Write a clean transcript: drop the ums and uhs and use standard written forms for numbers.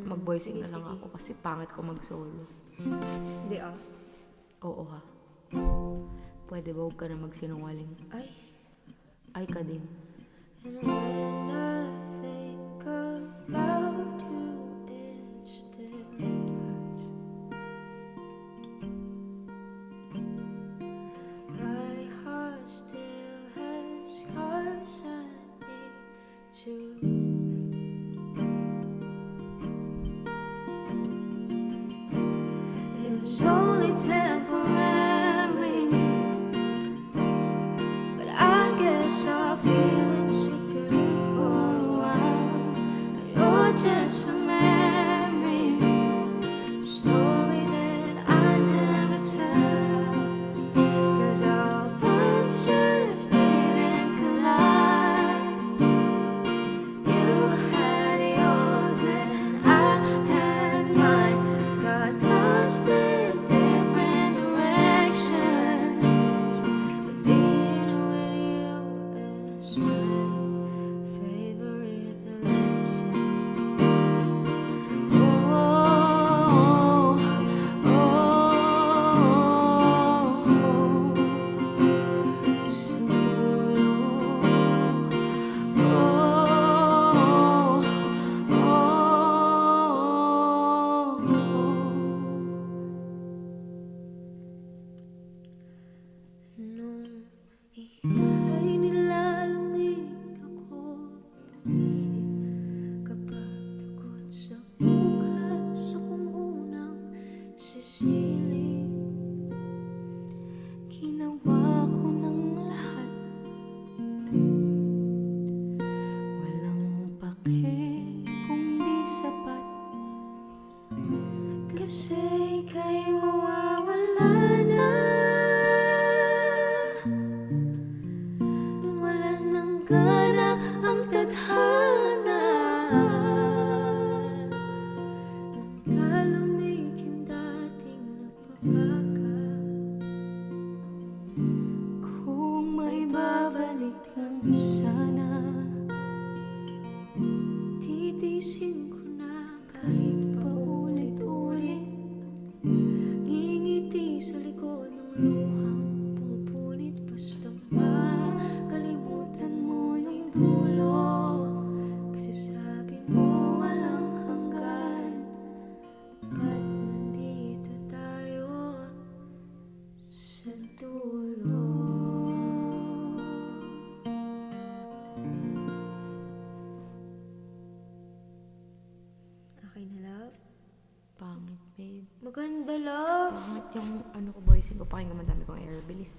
mag-voicing Sige, na lang sige. ako kasi pangit ko mag-solo. Hindi ah. Oo ha. Pwede ba huwag ka na magsinungaling? Ay. Ay ka din. And when I think about you, it still hurts. My heart still has scars I need to. It was only temporary, but I guess our feelings are good for a while. You're just a memory, story that I never tell, 'cause our paths just didn't collide. You had yours and I had mine, got lost in different directions. But being with you is my favorite lesson. Sa nung ika'y nilalamig ako, umiinig kapag takot sa bukas akong unang sisilip. Ginawa ko ng lahat, walang pake kung di sapat. Kasi ika'y mawawala na, nawalan ng gana ang tadhana, naglalamig yung dating nagpapaka. Kung may babalik lang sana, Titiisin ko na kahit paulit-ulit, ngingiti sa likod ng luhang pumupunit, basta makalimutan mo yung dulo. Kasi sabi mo walang hanggan, at nandito tayo sa dulo. Okay na, love? pangit babe. Maganda, love. Pangit yung ano ko voicing ko, pakinggan madami kong error. Bilis.